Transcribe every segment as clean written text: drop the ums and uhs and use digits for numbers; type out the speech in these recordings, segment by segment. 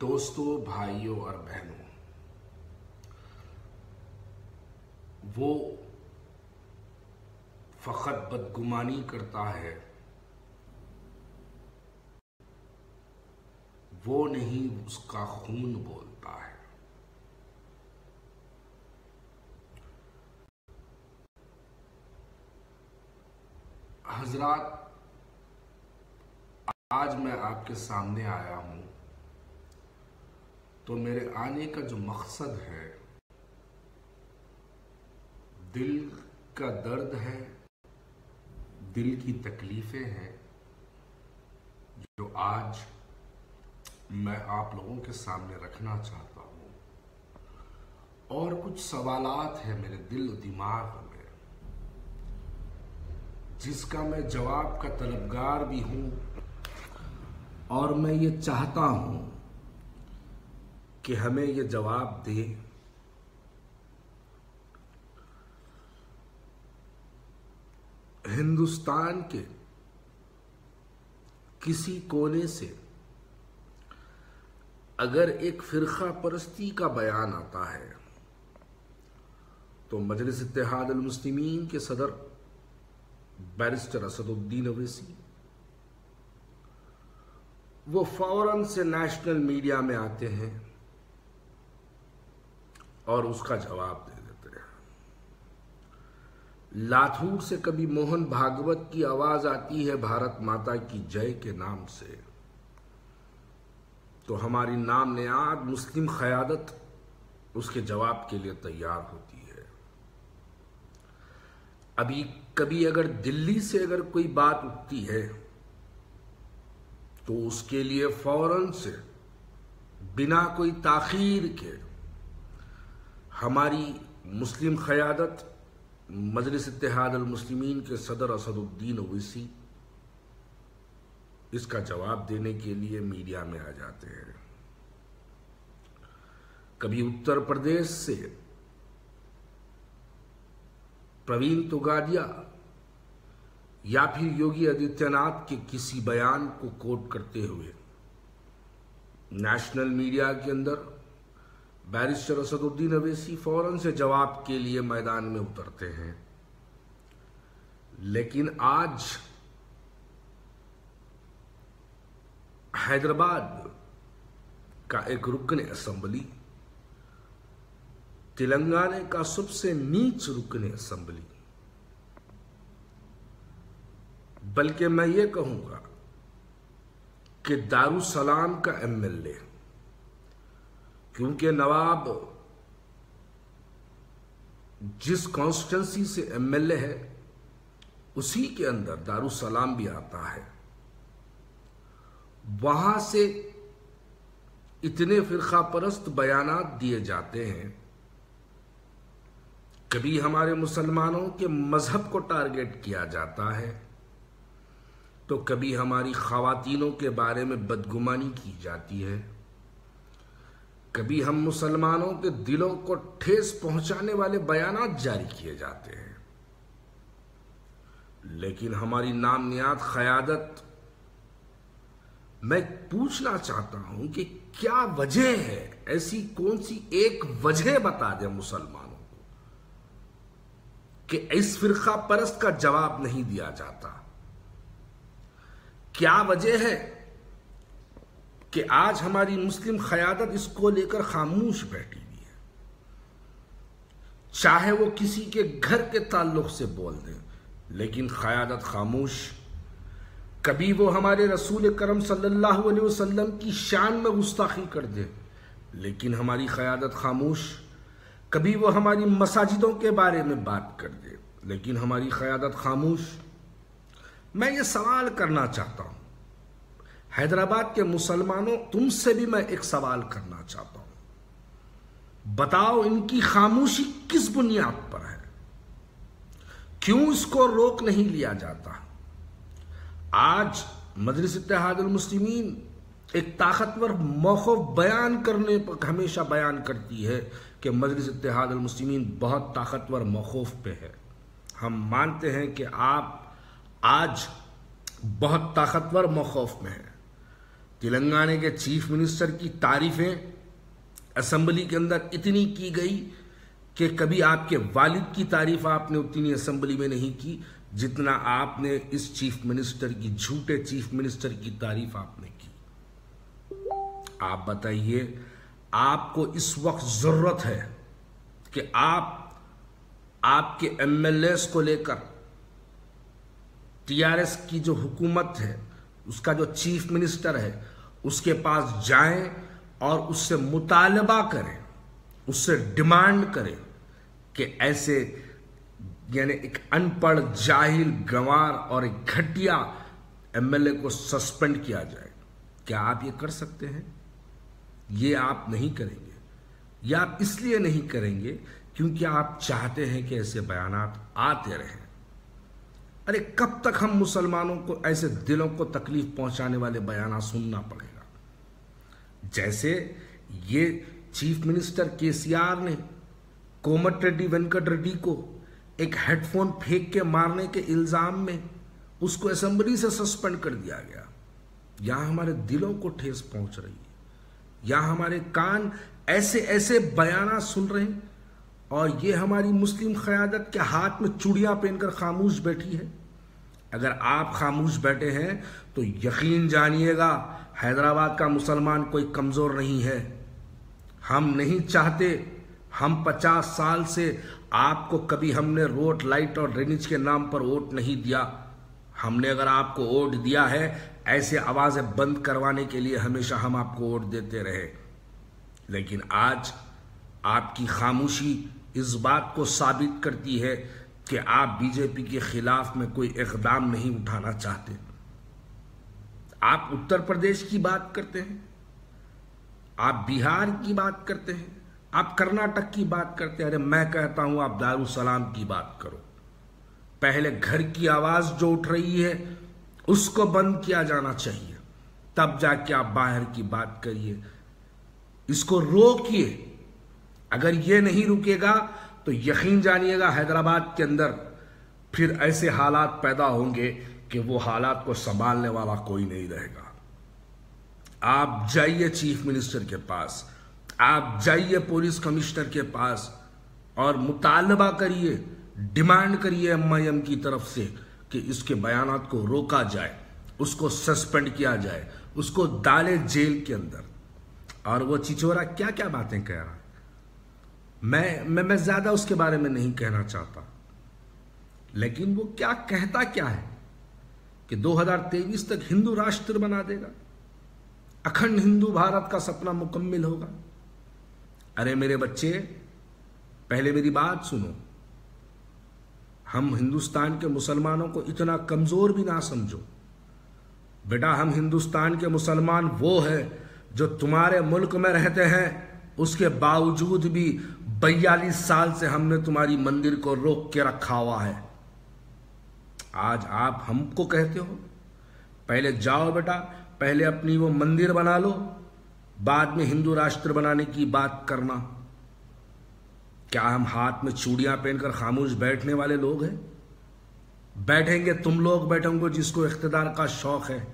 दोस्तों, भाइयों और बहनों, वो फकत बदगुमानी करता है, वो नहीं उसका खून बोलता है। हजरात, आज मैं आपके सामने आया हूं तो मेरे आने का जो मकसद है, दिल का दर्द है, दिल की तकलीफें हैं जो आज मैं आप लोगों के सामने रखना चाहता हूं। और कुछ सवालात हैं मेरे दिल और दिमाग में जिसका मैं जवाब का तलबगार भी हूं, और मैं ये चाहता हूं कि हमें ये जवाब दे हिंदुस्तान के किसी कोने से। अगर एक फिरका परस्ती का बयान आता है तो मजलिस इत्तेहाद अल मुस्लिमीन के सदर बैरिस्टर असदुद्दीन ओवैसी वो फौरन से नेशनल मीडिया में आते हैं और उसका जवाब दे देते हैं। लाथूर से कभी मोहन भागवत की आवाज आती है भारत माता की जय के नाम से, तो हमारी नाम नेयाद मुस्लिम क़यादत उसके जवाब के लिए तैयार होती है। अभी कभी अगर दिल्ली से अगर कोई बात उठती है तो उसके लिए फौरन से बिना कोई ताखीर के हमारी मुस्लिम क़यादत मजलिस इत्तेहाद अल मुस्लिमीन के सदर असदुद्दीन ओवैसी इसका जवाब देने के लिए मीडिया में आ जाते हैं। कभी उत्तर प्रदेश से प्रवीण तोगाड़िया या फिर योगी आदित्यनाथ के किसी बयान को कोट करते हुए नेशनल मीडिया के अंदर बैरिस्टर असदुद्दीन ओवैसी फौरन से जवाब के लिए मैदान में उतरते हैं। लेकिन आज हैदराबाद का एक रुकन असेंबली, तेलंगाना का सबसे नीच रुकन असेंबली, बल्कि मैं ये कहूंगा कि दारुसलाम का एमएलए, क्योंकि नवाब जिस कॉन्स्टिट्यूंसी से एमएलए है उसी के अंदर दारुसलाम भी आता है। वहां से इतने फिरका परस्त बयानात दिए जाते हैं, कभी हमारे मुसलमानों के मजहब को टारगेट किया जाता है तो कभी हमारी ख़वातीनों के बारे में बदगुमानी की जाती है, कभी हम मुसलमानों के दिलों को ठेस पहुंचाने वाले बयानात जारी किए जाते हैं। लेकिन हमारी नाम नियाद क़यादत, मैं पूछना चाहता हूं कि क्या वजह है, ऐसी कौन सी एक वजह बता दे मुसलमानों को कि इस फिरका परस्त का जवाब नहीं दिया जाता। क्या वजह है कि आज हमारी मुस्लिम क़यादत इसको लेकर खामोश बैठी हुई है, चाहे वो किसी के घर के ताल्लुक से बोल दें, लेकिन क़यादत खामोश। कभी वो हमारे रसूल करम सल्लल्लाहु अलैहि वसल्लम की शान में गुस्ताखी कर दे, लेकिन हमारी क़यादत खामोश। कभी वो हमारी मसाजिदों के बारे में बात कर दे, लेकिन हमारी क़यादत खामोश। मैं ये सवाल करना चाहता हूं, हैदराबाद के मुसलमानों, तुमसे भी मैं एक सवाल करना चाहता हूं। बताओ, इनकी खामोशी किस बुनियाद पर है? क्यों इसको रोक नहीं लिया जाता? आज मजलिस इत्तेहाद अल मुस्लिमीन एक ताकतवर मौक़िफ़ बयान करने पर हमेशा बयान करती है कि मजलिस इत्तेहाद अल मुस्लिमीन बहुत ताकतवर मौक़िफ़ पे है। हम मानते हैं कि आप आज बहुत ताकतवर मौक़िफ़ में हैं, तेलंगाना के चीफ मिनिस्टर की तारीफें असेंबली के अंदर इतनी की गई कि कभी आपके वालिद की तारीफ आपने उतनी असेंबली में नहीं की जितना आपने इस चीफ मिनिस्टर की, झूठे चीफ मिनिस्टर की तारीफ आपने की। आप बताइए, आपको इस वक्त जरूरत है कि आपके एमएलएस को लेकर टीआरएस की जो हुकूमत है, उसका जो चीफ मिनिस्टर है, उसके पास जाएं और उससे मुतालबा करें, उससे डिमांड करें कि ऐसे यानी एक अनपढ़, जाहिल, गंवार और एक घटिया एमएलए को सस्पेंड किया जाए। क्या आप ये कर सकते हैं? ये आप नहीं करेंगे। या आप इसलिए नहीं करेंगे क्योंकि आप चाहते हैं कि ऐसे बयानात आते रहें। अरे कब तक हम मुसलमानों को ऐसे दिलों को तकलीफ पहुंचाने वाले बयान सुनना पड़ेगा? जैसे ये चीफ मिनिस्टर केसीआर ने कोमटिरेड्डी वेंकट रेड्डी को एक हेडफोन फेंक के मारने के इल्जाम में उसको असेंबली से सस्पेंड कर दिया गया। यहां हमारे दिलों को ठेस पहुंच रही है, यहां हमारे कान ऐसे ऐसे बयान सुन रहे हैं और ये हमारी मुस्लिम क़यादत के हाथ में चूड़ियां पहनकर खामोश बैठी है। अगर आप खामोश बैठे हैं तो यकीन जानिएगा, हैदराबाद का मुसलमान कोई कमजोर नहीं है। हम नहीं चाहते, हम 50 साल से आपको कभी हमने रोड, लाइट और ड्रेनेज के नाम पर वोट नहीं दिया। हमने अगर आपको वोट दिया है ऐसे आवाजें बंद करवाने के लिए, हमेशा हम आपको वोट देते रहे। लेकिन आज आपकी खामोशी इस बात को साबित करती है कि आप बीजेपी के खिलाफ में कोई इकदाम नहीं उठाना चाहते। आप उत्तर प्रदेश की बात करते हैं, आप बिहार की बात करते हैं, आप कर्नाटक की बात करते हैं। अरे मैं कहता हूं आप दारुसलाम की बात करो। पहले घर की आवाज जो उठ रही है उसको बंद किया जाना चाहिए, तब जाके आप बाहर की बात करिए। इसको रोकिए। अगर ये नहीं रुकेगा तो यकीन जानिएगा हैदराबाद के अंदर फिर ऐसे हालात पैदा होंगे कि वो हालात को संभालने वाला कोई नहीं रहेगा। आप जाइए चीफ मिनिस्टर के पास, आप जाइए पुलिस कमिश्नर के पास और मुतालबा करिए, डिमांड करिए एमआईएम की तरफ से कि इसके बयानात को रोका जाए, उसको सस्पेंड किया जाए, उसको डाले जेल के अंदर। और वो चिचोरा क्या क्या बातें कह रहा है, मैं ज्यादा उसके बारे में नहीं कहना चाहता, लेकिन वो क्या कहता क्या है कि 2023 तक हिंदू राष्ट्र बना देगा, अखंड हिंदू भारत का सपना मुकम्मिल होगा। अरे मेरे बच्चे, पहले मेरी बात सुनो। हम हिंदुस्तान के मुसलमानों को इतना कमजोर भी ना समझो बेटा। हम हिंदुस्तान के मुसलमान वो है जो तुम्हारे मुल्क में रहते हैं, उसके बावजूद भी 42 साल से हमने तुम्हारी मंदिर को रोक के रखा हुआ है। आज आप हमको कहते हो पहले जाओ बेटा, पहले अपनी वो मंदिर बना लो, बाद में हिंदू राष्ट्र बनाने की बात करना। क्या हम हाथ में चूड़ियां पहनकर खामोश बैठने वाले लोग हैं? बैठेंगे तुम लोग बैठोगे जिसको इख्तिदार का शौक है।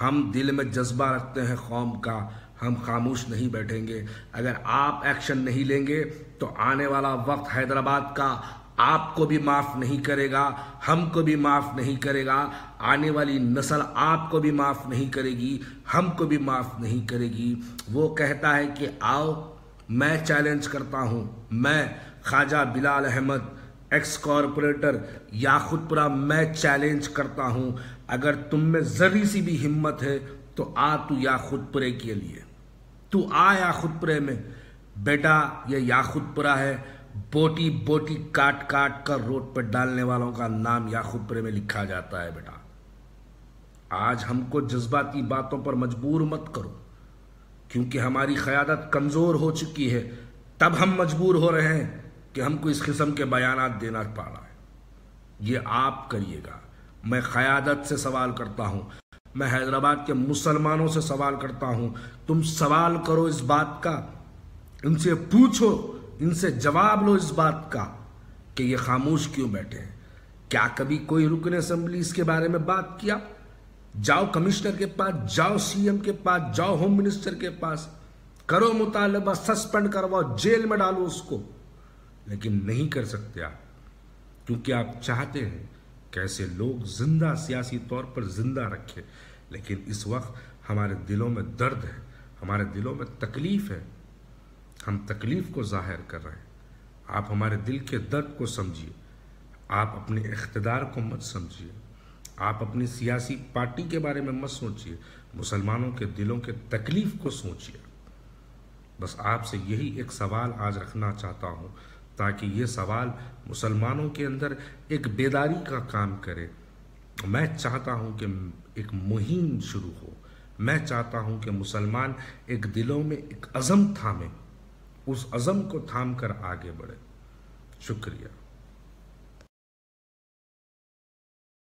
हम दिल में जज्बा रखते हैं कौम का, हम खामोश नहीं बैठेंगे। अगर आप एक्शन नहीं लेंगे तो आने वाला वक्त हैदराबाद का आपको भी माफ नहीं करेगा, हमको भी माफ नहीं करेगा, आने वाली नस्ल आपको भी माफ नहीं करेगी, हमको भी माफ नहीं करेगी। वो कहता है कि आओ मैं चैलेंज करता हूं, मैं ख्वाजा बिलाल अहमद एक्स कॉरपोरेटर याकुतपुरा, मैं चैलेंज करता हूं, अगर तुम में जरी सी भी हिम्मत है तो आ तू याकुतपुरे के लिए, तू आ याकुतपुरे में। बेटा ये याकुतपुरा है, बोटी बोटी काट काट कर रोड पर डालने वालों का नाम याकुतपुरे में लिखा जाता है। बेटा आज हमको जज्बाती बातों पर मजबूर मत करो, क्योंकि हमारी क़यादत कमजोर हो चुकी है, तब हम मजबूर हो रहे हैं कि हमको इस किस्म के बयानात देना पड़ रहा है। ये आप करिएगा। मैं क़यादत से सवाल करता हूं, मैं हैदराबाद के मुसलमानों से सवाल करता हूं, तुम सवाल करो इस बात का, इनसे पूछो, इनसे जवाब लो इस बात का कि ये खामोश क्यों बैठे हैं। क्या कभी कोई रुकन असेंबली इसके बारे में बात किया? जाओ कमिश्नर के पास, जाओ सीएम के पास, जाओ होम मिनिस्टर के पास, करो मुतालबा, सस्पेंड करवाओ, जेल में डालो उसको, लेकिन नहीं कर सकते आप, क्योंकि आप चाहते हैं कैसे लोग जिंदा, सियासी तौर पर जिंदा रखें। लेकिन इस वक्त हमारे दिलों में दर्द है, हमारे दिलों में तकलीफ है, हम तकलीफ को जाहिर कर रहे हैं। आप हमारे दिल के दर्द को समझिए, आप अपने इख्तिदार को मत समझिए, आप अपनी सियासी पार्टी के बारे में मत सोचिए, मुसलमानों के दिलों के तकलीफ को सोचिए। बस आपसे यही एक सवाल आज रखना चाहता हूँ, ताकि ये सवाल मुसलमानों के अंदर एक बेदारी का काम करे। मैं चाहता हूँ कि एक मुहिम शुरू हो, मैं चाहता हूँ कि मुसलमान एक दिलों में एक अज़म थामे, उस अज़म को थाम कर आगे बढ़े। शुक्रिया।